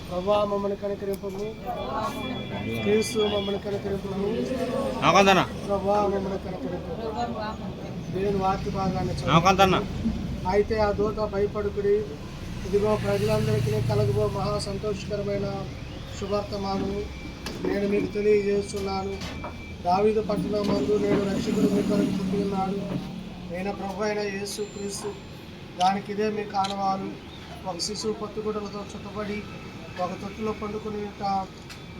ప్రభా మమ్మల్ని కనికరింపము, క్రీస్తు మమ్మల్ని కనికరింపము, ప్రభా మమ్మల్ని కనికరింపము. దేవుని వాక్య భాగాన్ని అయితే ఆ దూత భయపడుకుడి, ఇదిగో ప్రజలందరికీ కలగబో మహా సంతోషకరమైన శుభార్తమానము నేను మీకు తెలియజేస్తున్నాను. దావీదు పట్టణమందు నేను రక్షకుడు మీ కొరకు పుట్టి ఉన్నాడు. నేను ప్రభు అయిన యేసు క్రీస్తు. దానికి ఇదే మీ కానవాలు. ఒక శిశువు పొత్తుగుడ్డలతో చుట్టబడి ఒక తొట్టులో పండుకుని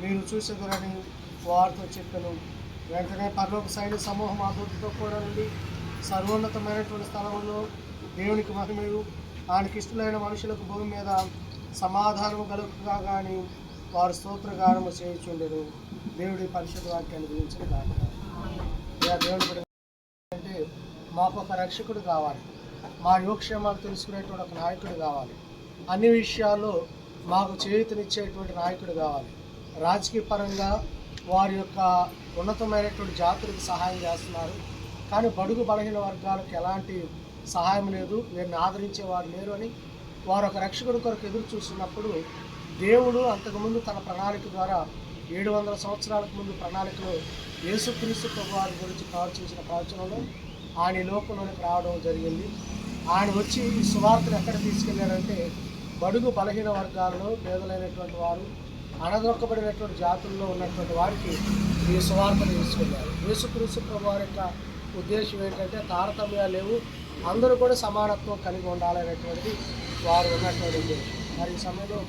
మీరు చూసేదరని వారితో చెప్పాను. వెంటనే పరలోక సైన్య సమూహం ఆ దూతతో కూడా నుండి సర్వోన్నతమైనటువంటి స్థలంలో దేవునికి మహిమయు ఆయనకి ఇష్టమైన మనుషులకు భూమి మీద సమాధానము కలుగుగా కానీ వారు స్తోత్రగానము చేయుచుండెను. దేవుడి పరిశుద్ధ వాక్యాన్ని గురించిన కాదు. దేవుడు అంటే మాకు ఒక రక్షకుడు కావాలి, మా యోగక్షేమాలు తెలుసుకునేటువంటి ఒక నాయకుడు కావాలి, అన్ని విషయాల్లో మాకు చేయూతనిచ్చేటువంటి నాయకుడు కావాలి. రాజకీయ పరంగా వారి యొక్క ఉన్నతమైనటువంటి జాతులకు సహాయం చేస్తున్నారు, కానీ బడుగు బలహీన వర్గాలకు ఎలాంటి సహాయం లేదు, వీరిని ఆదరించేవారు లేరు అని వారు ఒక రక్షకుడి కొరకు ఎదురు చూస్తున్నప్పుడు దేవుడు అంతకుముందు తన ప్రణాళిక ద్వారా 700 సంవత్సరాలకు ముందు ప్రణాళికలో యేసుక్రీస్తు ప్రభు వారి గురించి ప్రవచించిన ప్రవచనంలో ఆయన లోకంలోనికి రావడం జరిగింది. ఆయన వచ్చి ఈ సువార్తను ఎక్కడ తీసుకెళ్లారంటే బడుగు బలహీన వర్గాల్లో పేదలైనటువంటి వారు, అణదొక్కబడినటువంటి జాతుల్లో ఉన్నటువంటి వారికి ఈ సువార్తను తీసుకెళ్లారు. యేసుక్రీస్తు ప్రభు వారి యొక్క ఉద్దేశం ఏంటంటే తారతమ్యాలు లేవు, అందరూ కూడా సమానత్వం కలిగి ఉండాలనేటువంటిది వారు ఉన్నటువంటి ఉద్దేశం. మరి ఈ సమయంలో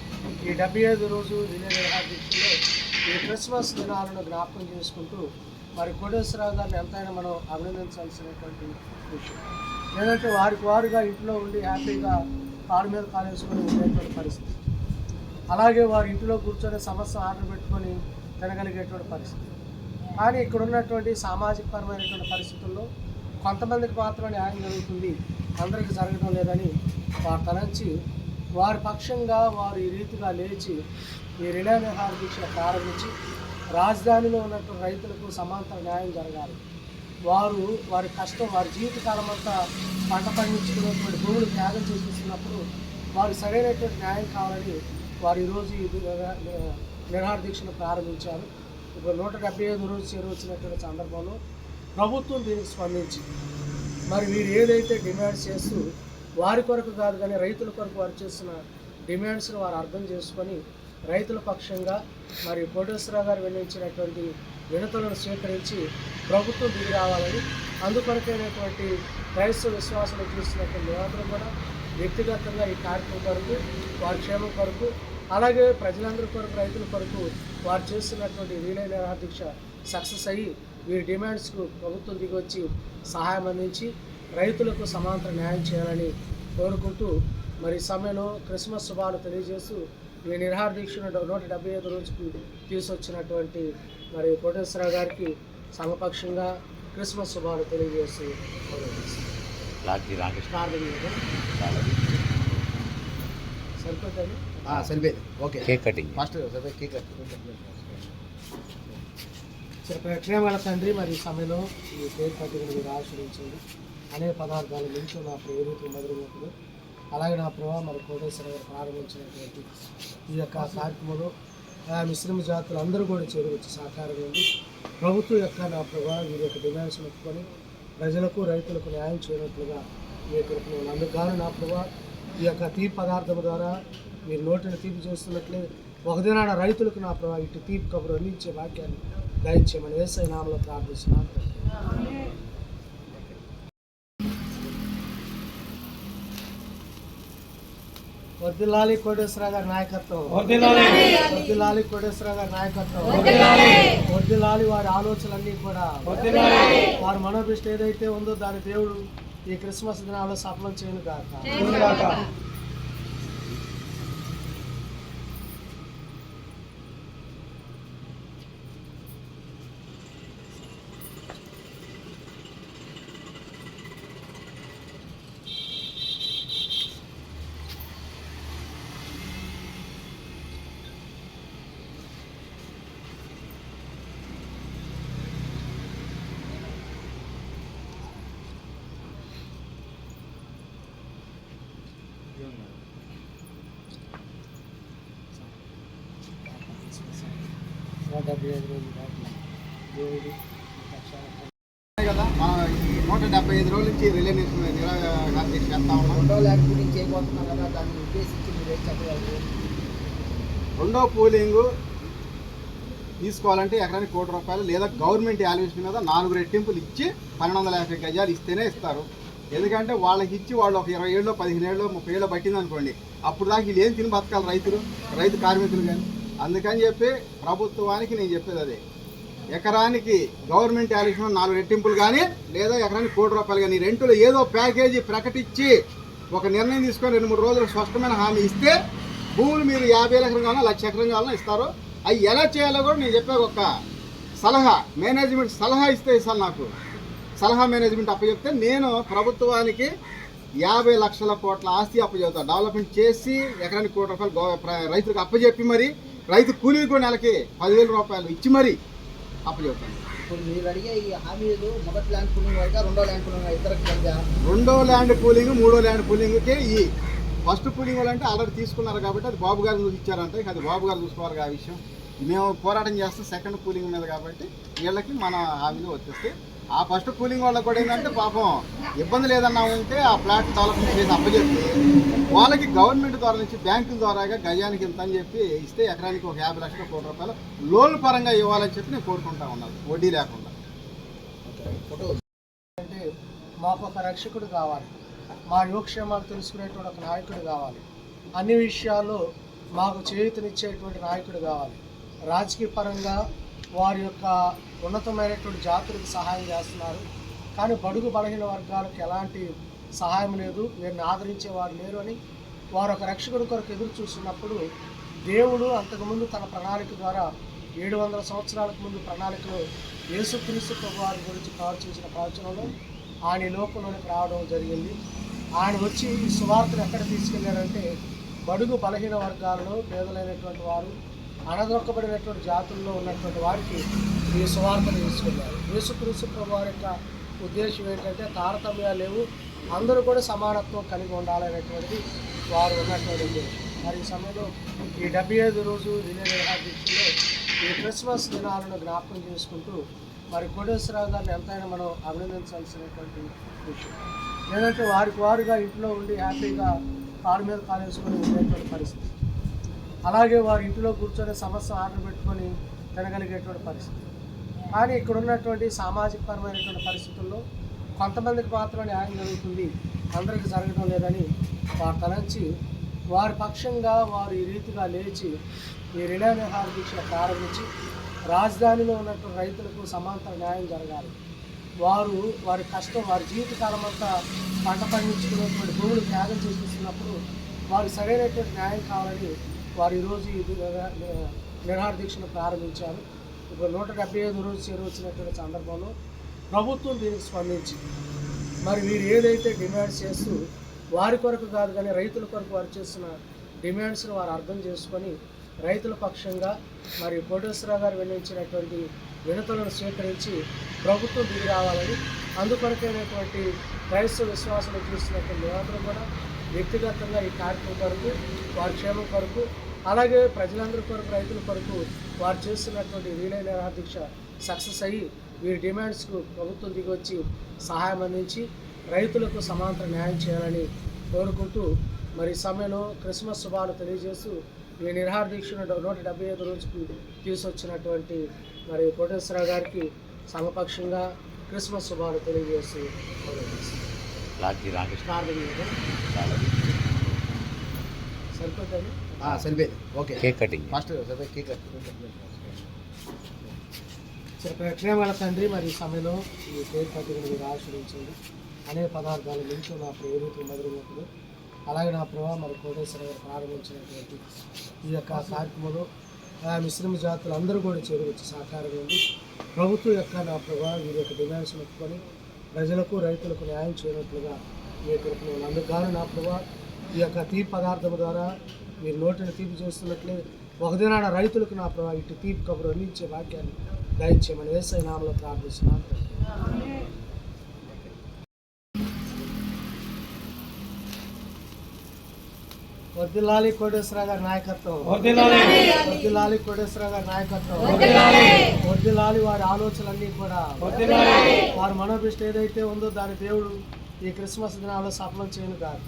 ఈ 75 రోజు రిలే దీక్షలో ఈ క్రిస్మస్ దినాలను జ్ఞాపకం చేసుకుంటూ మరి కోటేశ్వరరావు గారిని ఎంతైనా మనం అభినందించాల్సినటువంటి విషయం. లేదంటే వారికి వారుగా ఇంట్లో ఉండి హ్యాపీగా కాలు మీద కాలు వేసుకొని ఉండేటువంటి పరిస్థితి, అలాగే వారి ఇంట్లో కూర్చొని సమస్య ఆర్డర్ పెట్టుకొని తినగలిగేటువంటి పరిస్థితి. కానీ ఇక్కడ ఉన్నటువంటి సామాజికపరమైనటువంటి పరిస్థితుల్లో కొంతమందికి మాత్రమే న్యాయం జరుగుతుంది, అందరికీ జరగడం లేదని వారు తలంచి వారి పక్షంగా వారు ఈ రీతిగా లేచి ఈ రిలే నిరాహార దీక్ష ప్రారంభించి రాజధానిలో ఉన్నటువంటి రైతులకు సమాంతర న్యాయం జరగాలి. వారు వారి కష్టం, వారి జీవితకాలం అంతా పంట పండించుకునేటువంటి భూములు త్యాగం చేసేస్తున్నప్పుడు వారు సరైనటువంటి న్యాయం కావాలని వారు ఈరోజు ఈ నిరాహార దీక్షను ప్రారంభించారు. ఇప్పుడు 175 రోజు చేరువచ్చినటువంటి సందర్భంలో ప్రభుత్వం దీనికి స్పందించి మరి వీరు ఏదైతే డిమాండ్స్ చేస్తూ వారి కొరకు కాదు కానీ రైతుల కొరకు వారు చేస్తున్న డిమాండ్స్ను వారు అర్థం చేసుకొని రైతుల పక్షంగా మరి కోటేశ్వరరావు గారు వెల్లించినటువంటి వినతులను స్వీకరించి ప్రభుత్వం దిగి రావాలని, అందుకొరకైనటువంటి క్రైస్తవ విశ్వాసాలు చూస్తున్నటువంటి మేమందరం కూడా వ్యక్తిగతంగా ఈ కార్యక్రమం కొరకు వారి క్షేమం కొరకు అలాగే ప్రజలందరి కొరకు రైతుల కొరకు వారు చేస్తున్నటువంటి రిలే నిరాహార దీక్ష సక్సెస్ అయ్యి వీరి డిమాండ్స్కు ప్రభుత్వం దిగొచ్చి సహాయం అందించి రైతులకు సమాంతర న్యాయం చేయాలని కోరుకుంటూ మరి సమయంలో క్రిస్మస్ శుభాలు తెలియజేస్తూ ఈ నిరాహార దీక్షను 175 రోజుకు తీసుకొచ్చినటువంటి మరి కోటేశ్వరరావు గారికి సమపక్షంగా క్రిస్మస్ శుభాలు తెలియజేస్తూ సరిపోతుంది. సరిపోయింది. Okay, cake cutting first cake ప్రేమగల తండ్రి, మరి ఈ సమయంలో ఈ కేక్ కటింగ్ మీరు ఆశ్రయించండి. అనేక పదార్థాలు మించి నా ప్రేరితులు మధురములు అలాగే నా ప్రభావ మరి కోటేశ్వర గారు ప్రారంభించినటువంటి ఈ యొక్క కార్యక్రమంలో ముస్లిం జాతులు అందరూ కూడా చేరువచ్చి సహకారం ఉంది. ప్రభుత్వం యొక్క నా ప్రభావ వీరి యొక్క డిమాండ్స్ ఒప్పుకొని ప్రజలకు రైతులకు న్యాయం చేయనట్లుగా మీ కొరకు అందుకు గాను నా ప్రభావ ఈ యొక్క తీపి పదార్థం ద్వారా మీరు నోటిని తీపి చేస్తున్నట్లే ఒకదినాడ రైతులకు నా ప్రభావ ఇటు తీపి కబురు అందించే వాక్యాన్ని దయచేయమని యేసయ్య నామములో ప్రార్థిస్తున్నాను. వర్ధిల్లాలి కోటేశ్వరరావు గారి నాయకత్వం, వర్ధిల్లాలి కోటేశ్వరరావు గారి నాయకత్వం, వర్ధిల్లాలి వారి ఆలోచనలన్నీ కూడా, వారి మనోభిష్ట ఏదైతే ఉందో దాని దేవుడు ఈ క్రిస్మస్ దినాల్లో సఫలం చేయను కాక. 175 రోజులు దాటి దేవుడు కదా మనం ఈ 175 రోజుల నుంచి రిలే నిరాహార దీక్ష చేస్తా ఉన్నాం. రెండో ల్యాండ్ పూలింగ్ చేయబోతున్నాం కదా, దాన్ని ఉద్దేశించి మీరు ఏం చెప్పగలరు? రెండో పూలింగ్ తీసుకోవాలంటే ఎకరానికి ₹1,00,00,000 లేదా గవర్నమెంట్ వాల్యుయేషన్ మీద 4 రెట్టింపులు ఇచ్చి 1250 గజాలు ఇస్తేనే ఇస్తారు. ఎందుకంటే వాళ్ళకి ఇచ్చి వాళ్ళు ఒక 20 ఏళ్ళు 15 ఏళ్ళు 30 ఏళ్ళు పట్టింది అనుకోండి, అప్పుడు దాకా వీళ్ళు ఏం తిని బతకాలి రైతు కార్మికులు కానీ. అందుకని చెప్పి ప్రభుత్వానికి నేను చెప్పేది అదే, ఎకరానికి గవర్నమెంట్ వాల్యుయేషన్ 4 రెట్టింపులు కానీ లేదా ఎకరానికి ₹1,00,00,000 కానీ రెంటులు ఏదో ప్యాకేజీ ప్రకటించి ఒక నిర్ణయం తీసుకొని 2-3 రోజులు స్పష్టమైన హామీ ఇస్తే భూములు మీరు 50 ఎకరం కావాలన్నా 1,00,000 ఎకరం కావాలన్నా ఇస్తారు. అవి ఎలా చేయాలో కూడా నేను చెప్పే ఒక సలహా, మేనేజ్మెంట్ సలహా ఇస్తే ఇస్తాను. నాకు సలహా మేనేజ్మెంట్ అప్పచెప్తే నేను ప్రభుత్వానికి 50 లక్షల కోట్ల ఆస్తి అప్పచెప్తాను. డెవలప్మెంట్ చేసి ఎకరానికి ₹1,00,00,000 రైతులకు అప్పచెప్పి మరి రైతు కూలీకి కూడా నెలకి ₹10,000 ఇచ్చి మరి అప్పచెప్తాను. ఇప్పుడు మీరు అడిగే ఈ హామీలు మొదటి ల్యాండ్ పూలింగ్ వరకు, రెండో ల్యాండ్ పూలింగ్ ఇద్దరికి కలిగా? రెండో ల్యాండ్ పూలింగ్ మూడో ల్యాండ్ పూలింగ్కి ఈ ఫస్ట్ పూలింగ్ వాళ్ళంటే ఆల్రెడీ తీసుకున్నారు కాబట్టి అది బాబు గారు చూసి ఇచ్చారంటే ఇక అది బాబు గారు చూసుకోవాలి. ఆ విషయం మేము పోరాటం చేస్తాం సెకండ్ పూలింగ్ మీద కాబట్టి వీళ్ళకి మన హామీలు వచ్చేస్తే ఆ ఫస్ట్ పూలింగ్ వాళ్ళకి కూడా ఏంటంటే పాపం ఇబ్బంది లేదన్నా ఉంటే ఆ ఫ్లాట్ డెవలప్మెంట్ చేసి అప్పచెప్పి వాళ్ళకి గవర్నమెంట్ ద్వారా నుంచి బ్యాంకుల ద్వారాగా గజానికి ఇంత అని చెప్పి ఇస్తే ఎకరానికి ఒక 50 లక్షల ₹1,00,00,000 లోన్ పరంగా ఇవ్వాలని చెప్పి నేను కోరుకుంటా ఉన్నాను, వడ్డీ లేకుండా. అంటే మాకు ఒక రక్షకుడు కావాలి, మా యోగక్షేమాలు తెలుసుకునేటువంటి ఒక నాయకుడు కావాలి, అన్ని విషయాల్లో మాకు చేయూతనిచ్చేటువంటి నాయకుడు కావాలి. రాజకీయ పరంగా వారి యొక్క ఉన్నతమైనటువంటి జాతులకు సహాయం చేస్తున్నారు, కానీ బడుగు బలహీన వర్గాలకు ఎలాంటి సహాయం లేదు, వీరిని ఆదరించేవారు లేరు అని వారు ఒక రక్షకుడి కొరకు ఎదురు చూస్తున్నప్పుడు దేవుడు అంతకుముందు తన ప్రణాళిక ద్వారా 700 సంవత్సరాలకు ముందు ప్రణాళికలో యేసుక్రీస్తు ప్రభువారి గురించి ప్రవచించిన ప్రవచనంలో ఆయన ఈ లోకంలోనికి రావడం జరిగింది. ఆయన వచ్చి ఈ సువార్తను ఎక్కడ తీసుకెళ్లారంటే బడుగు బలహీన వర్గాలలో పేదలైనటువంటి వారు, అణదొక్కబడినటువంటి జాతుల్లో ఉన్నటువంటి వారికి ఈ సువార్తను తీసుకెళ్లారు. యేసుక్రీస్తు ప్రభువారి యొక్క ఉద్దేశం ఏంటంటే తారతమ్యాలు లేవు, అందరూ కూడా సమానత్వం కలిగి ఉండాలనేటువంటిది వారు ఉన్నటువంటి ఉద్దేశం. మరి ఈ సమయంలో ఈ 75 రోజు రిలే నిరాహార దీక్షలో ఈ క్రిస్మస్ దినాలను జ్ఞాపకం చేసుకుంటూ మరి కోటేశ్వరరావు గారిని ఎంతైనా మనం అభినందించాల్సినటువంటి విషయం. ఏంటంటే వారుగా ఇంట్లో ఉండి హ్యాపీగా కాలు మీద కాలేసుకొని ఉండేటువంటి పరిస్థితి, అలాగే వారి ఇంట్లో కూర్చొని సమస్య ఆర్డర్ పెట్టుకొని తినగలిగేటువంటి పరిస్థితి. కానీ ఇక్కడ ఉన్నటువంటి సామాజికపరమైనటువంటి పరిస్థితుల్లో కొంతమందికి మాత్రం న్యాయం జరుగుతుంది, అందరికీ జరగడం లేదని వారు తలంచి వారి పక్షంగా వారు ఈ రీతిగా లేచి ఈ రిలే నిరాహార దీక్ష ప్రారంభించి రాజధానిలో ఉన్నటువంటి రైతులకు సమాంతర న్యాయం జరగాలి. వారి కష్టం, వారి జీవితకాలం అంతా పంట పండించుకునేటువంటి భూములు త్యాగం చేసేస్తున్నప్పుడు వారికి సరైనటువంటి న్యాయం కావాలని వారు ఈరోజు ఈ నిరాహార దీక్షను ప్రారంభించారు. ఇప్పుడు 175 రోజు చేరువచ్చినటువంటి సందర్భంలో ప్రభుత్వం దీనికి స్పందించి మరి వీరు ఏదైతే డిమాండ్స్ చేస్తూ వారి కొరకు కాదు కానీ రైతుల కొరకు వారు చేస్తున్న డిమాండ్స్ను వారు అర్థం చేసుకొని రైతుల పక్షంగా మరి కోటేశ్వరరావు గారు వెల్లించినటువంటి వినతులను స్వీకరించి ప్రభుత్వం దిగి రావాలని, అందుకొరకైనటువంటి క్రైస్తవ విశ్వాసాలు చూస్తున్నటువంటి మేమందరూ కూడా వ్యక్తిగతంగా ఈ కార్యక్రమం కొరకు, వారి క్షేమం కొరకు, అలాగే ప్రజలందరి కొరకు, రైతుల కొరకు వారు చేస్తున్నటువంటి రిలే నిరాహార దీక్ష సక్సెస్ అయ్యి వీరి డిమాండ్స్కు ప్రభుత్వం దిగి వచ్చి సహాయం అందించి రైతులకు సమాంతర న్యాయం చేయాలని కోరుకుంటూ మరి సమయంలో క్రిస్మస్ శుభాలు తెలియజేస్తూ ఈ నిరాహార దీక్షను 175 రోజుకు తీసుకొచ్చినటువంటి మరి కోటేశ్వరరావు గారికి సమపక్షంగా క్రిస్మస్ శుభాలు తెలియజేస్తూ సరిపోతుంది. సరిపోయింది. Okay, cake cutting first cake ప్రేమల తండ్రి, మరి ఈ సమయంలో ఈ కేక్ కటింగ్ మీరు ఆశ్రయించండి. అనేక పదార్థాల నుంచి నా ప్రేమికులు మధురముకులు, అలాగే నా ప్రభావ మరి కోటేశ్వర గారు ప్రారంభించినటువంటి ఈ యొక్క కార్యక్రమంలో ముస్లిం జాతులు అందరూ కూడా చేరువచ్చి సహకారం ఉంది. ప్రభుత్వం యొక్క నా ప్రభావ వీరి యొక్క డిమాండ్స్ ఒప్పుకొని ప్రజలకు రైతులకు న్యాయం చేయనట్లుగా మీ యొక్క అందుకు గాను నా ప్రభావ ఈ యొక్క తీపి పదార్థం ద్వారా మీరు నోటిని తీపి చేస్తున్నట్లే ఒకదినాడ రైతులకు నా ప్రభావ ఇటు తీపి కబురు అందించే వాక్యాన్ని దయచేయమని యేసయ్య నామములో ప్రార్థిస్తున్నాను. వర్ధిల్లాలి కోటేశ్వర గారి నాయకత్వం, వర్ధిల్లాలి కోటేశ్వర గారి నాయకత్వం, వర్ధిల్లాలి వారి ఆలోచనలన్నీ కూడా, వారి మనోభిష్ట ఏదైతే ఉందో దాని దేవుడు ఈ క్రిస్మస్ దినాల్లో సఫలం చేయను గాక.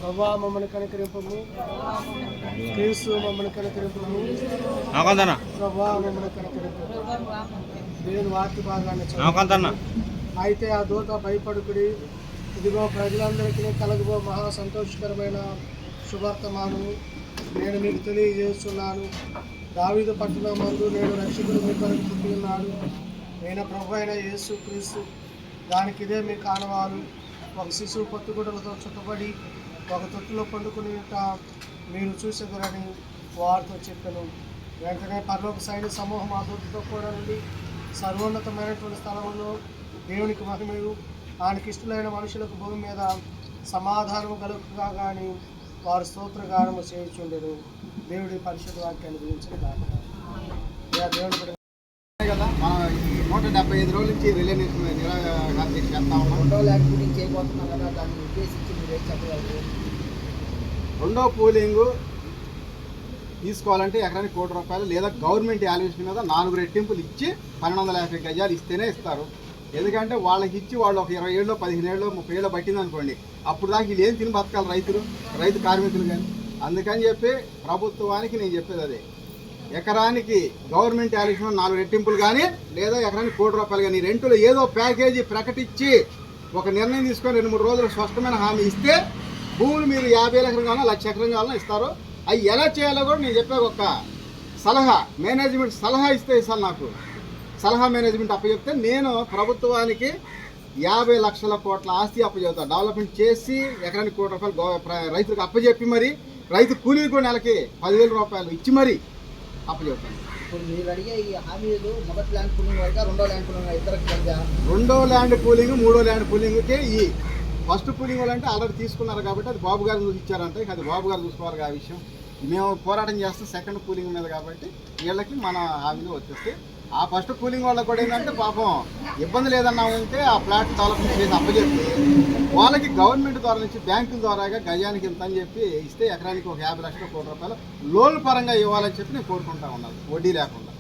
ప్రభా మమ్మల్ని కనికరింపము, క్రీస్తు మమ్మల్ని కనికరింపము, ప్రభా మమ్మల్ని కనికరింపము. దేవుని వాక్య భాగాన్ని చదువు. అయితే ఆ దూత భయపడుకుడి, ఇదిగో ప్రజలందరికీ కలగబో మహా సంతోషకరమైన శుభార్తమానము నేను మీకు తెలియజేస్తున్నాను. దావీదు పట్టణం మందు నేను రక్షకుడు మీ కొరకు పుట్టి ఉన్నాడు. నేను ప్రభు అయిన యేసు క్రీస్తు. దానికి ఇదే మీ కానవాలు. ఒక శిశువు పొత్తుగుడ్డలతో చుట్టబడి ఒక తొట్టులో పండుకుని మీరు చూసేదరని వారితో చెప్పాను. వెంటనే పరలోక సైన్య సమూహం ఆ దూతతో కూడా నుండి సర్వోన్నతమైనటువంటి స్థలంలో దేవునికి మహిమయు ఆయనకి ఇష్టమైన మనుషులకు భూమి మీద సమాధానము కలుగుగా కానీ వారు స్తోత్రగానము చేయుచుండెను. దేవుడి పరిశుద్ధ వాక్యాన్ని గురించిన దేవుడి కదా మనం ఈ 175 రోజుల నుంచి రిలే చేస్తా ఉన్నాం. రెండో ల్యాండ్ పూలింగ్ చేయబోతున్నాం కదా, దాన్ని ఉద్దేశించి మీరు ఏం చెప్పగలరు? రెండో పూలింగ్ తీసుకోవాలంటే ఎకరానికి ₹1,00,00,000 లేదా గవర్నమెంట్ వాల్యుయేషన్ మీద 4 రెట్టింపులు ఇచ్చి 1250 గజాలు ఇస్తేనే ఇస్తారు. ఎందుకంటే వాళ్ళకి ఇచ్చి వాళ్ళు ఒక 20 ఏళ్ళు 15 ఏళ్ళు 30 ఏళ్ళు పట్టిందనుకోండి, అప్పుడు దాకా వీళ్ళు ఏం తిని బతకాలి రైతు కార్మికులు కానీ. అందుకని చెప్పి ప్రభుత్వానికి నేను చెప్పేది అదే, ఎకరానికి గవర్నమెంట్ వాల్యుయేషన్ 4 రెట్టింపులు కానీ లేదా ఎకరానికి ₹1,00,00,000 కానీ రెంటులో ఏదో ప్యాకేజీ ప్రకటించి ఒక నిర్ణయం తీసుకొని 2-3 రోజులు స్పష్టమైన హామీ ఇస్తే భూములు మీరు 50 ఎకరం కావాలన్నా 1,00,000 ఎకరం కావాలన్నా ఇస్తారు. అవి ఎలా చేయాలో కూడా నేను చెప్పే ఒక సలహా, మేనేజ్మెంట్ సలహా ఇస్తే ఇస్తాను. నాకు సలహా మేనేజ్మెంట్ అప్పచెప్తే నేను ప్రభుత్వానికి 50 లక్షల కోట్ల ఆస్తి అప్పచెప్తాను. డెవలప్మెంట్ చేసి ఎకరానికి ₹1,00,00,000 రైతులకు అప్పచెప్పి మరి రైతు కూలీలు కూడా నెలకి ₹10,000 ఇచ్చి మరి అప్పచెప్తాను. ఇప్పుడు మీరు అడిగే ఈ హామీలు మొదటి ల్యాండ్ పూలింగ్ వరకు, రెండో ల్యాండ్ పూలింగ్ ఇద్దరికి కలిగా? రెండో ల్యాండ్ పూలింగ్ మూడో ల్యాండ్ పూలింగ్కే ఈ ఫస్ట్ పూలింగ్ వాళ్ళంటే ఆల్రెడీ తీసుకున్నారు కాబట్టి అది బాబు గారు ఇచ్చారంటే ఇక అది బాబు గారు చూసుకోవాలి. ఆ విషయం మేము పోరాటం చేస్తాం సెకండ్ పూలింగ్ మీద కాబట్టి వీళ్ళకి మన హామీలు వచ్చేస్తే ఆ ఫస్ట్ కూలింగ్ వాళ్ళకి కూడా ఏంటంటే పాపం ఇబ్బంది లేదన్నా ఉంటే ఆ ఫ్లాట్ డెవలప్మెంట్ చేసి అప్పచెప్పి వాళ్ళకి గవర్నమెంట్ ద్వారా నుంచి బ్యాంకుల ద్వారాగా గజానికి ఇంత అని చెప్పి ఇస్తే ఎకరానికి ఒక 50 లక్షల ₹1,00,00,000 లోన్ పరంగా ఇవ్వాలని చెప్పి నేను కోరుకుంటా ఉన్నాను, వడ్డీ లేకుండా.